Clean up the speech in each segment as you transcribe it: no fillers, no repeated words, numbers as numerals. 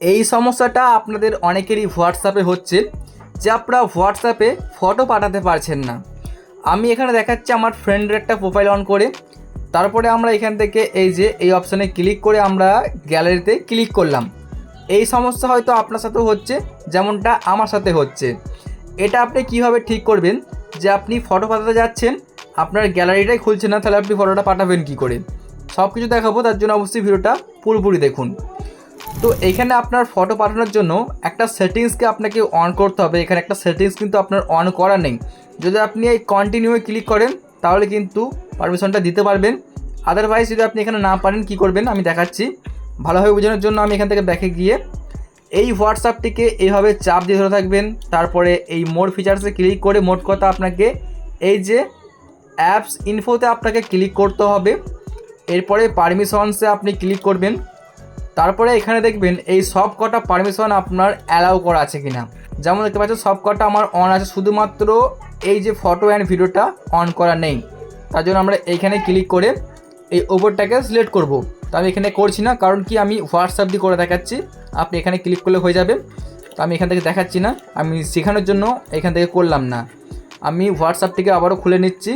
এই সমস্যাটা আপনাদের অনেকেরই হোয়াটসঅ্যাপে হচ্ছে যে আপনারা হোয়াটসঅ্যাপে ফটো পাঠাতে পারছেন না। আমি এখানে দেখাচ্ছি আমার ফ্রেন্ডের একটা প্রোফাইল অন করে, তারপরে আমরা এখান থেকে এই অপশানে ক্লিক করে আমরা গ্যালারিতে ক্লিক করলাম। এই সমস্যা হয়তো আপনার সাথেও হচ্ছে, যেমনটা আমার সাথে হচ্ছে। এটা আপনি কিভাবে ঠিক করবেন যে আপনি ফটো পাঠাতে যাচ্ছেন, আপনার গ্যালারিটাই খুলছে না, তাহলে আপনি ফটোটা পাঠাবেন কী করে? সব কিছু দেখাবো, তার জন্য অবশ্যই ভিডিওটা পুরোপুরি দেখুন। তো এইখানে আপনার ফটো পাঠানোর জন্য একটা সেটিংসকে আপনাকে অন করতে হবে। এখানে একটা সেটিংস কিন্তু আপনার অন করা নেই। যদি আপনি এই কন্টিনিউয়ে ক্লিক করেন তাহলে কিন্তু পারমিশনটা দিতে পারবেন। আদারওয়াইজ যদি আপনি এখানে না পারেন কী করবেন আমি দেখাচ্ছি। ভালোভাবে বোঝানোর জন্য আমি এখান থেকে ব্যাকে গিয়ে এই হোয়াটসঅ্যাপটিকে এইভাবে চাপ দিয়ে ধরে থাকবেন। তারপরে এই মোর ফিচার্সে ক্লিক করে মোট কথা আপনাকে এই যে অ্যাপস ইনফোতে আপনাকে ক্লিক করতে হবে। এরপরে পারমিশনসে আপনি ক্লিক করবেন। তারপরে এখানে দেখবেন এই সব কটা পারমিশন আপনার অ্যালাউ করা আছে কিনা। যেমন দেখতে পাচ্ছেন সব কটা আমার অন আছে, শুধুমাত্র এই যে ফটো অ্যান্ড ভিডিওটা অন করা নেই। তার জন্য আমরা এইখানে ক্লিক করে এই ওপরটাকে সিলেক্ট করব। তো আমি এখানে করছি না, কারণ কি আমি হোয়াটসঅ্যাপ দিয়ে করে দেখাচ্ছি। আপনি এখানে ক্লিক করলে হয়ে যাবে। তো আমি এখান থেকে দেখাচ্ছি না, আমি শেখানোর জন্য এখান থেকে করলাম না। আমি হোয়াটসঅ্যাপটিকে আবারও খুলে নিচ্ছি।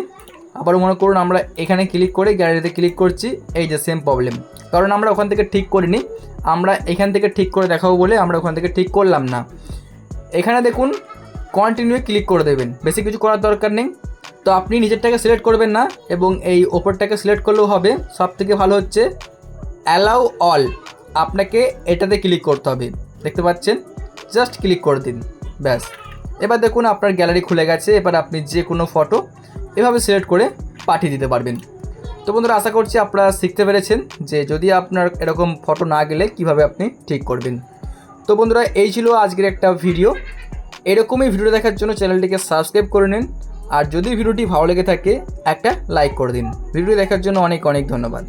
আবারও মনে করুন আমরা এখানে ক্লিক করে গ্যালারিতে ক্লিক করছি, এই যে সেম প্রবলেম, কারণ আমরা ওখান থেকে ঠিক করিনি। আমরা এখান থেকে ঠিক করে দেখাবো বলে আমরা ওখান থেকে ঠিক করলাম না। এখানে দেখুন কন্টিনিউ ক্লিক করে দেবেন, বেশি কিছু করার দরকার নেই। তো আপনি নিজেরটাকে সিলেক্ট করবেন না এবং এই ওপরটাকে সিলেক্ট করলেও হবে। সবথেকে ভালো হচ্ছে অ্যালাউ অল, আপনাকে এটাতে ক্লিক করতে হবে। দেখতে পাচ্ছেন, জাস্ট ক্লিক করে দিন, ব্যাস। এবার দেখুন আপনার গ্যালারি খুলে গেছে। এবার আপনি যে কোনো ফটো এভাবে সিলেক্ট করে পাঠিয়ে দিতে পারবেন। তো বন্ধুরা, আশা করছি আপনারা শিখতে পেরেছেন যে যদি আপনার এরকম ফটো না গেলে কিভাবে আপনি ঠিক করবেন। তো বন্ধুরা, এই ছিল আজকের একটা ভিডিও। এরকমই ভিডিও দেখার জন্য চ্যানেলটিকে সাবস্ক্রাইব করে নিন। আর যদি ভিডিওটি ভালো লেগে থাকে একটা লাইক করে দিন। ভিডিও দেখার জন্য অনেক অনেক ধন্যবাদ।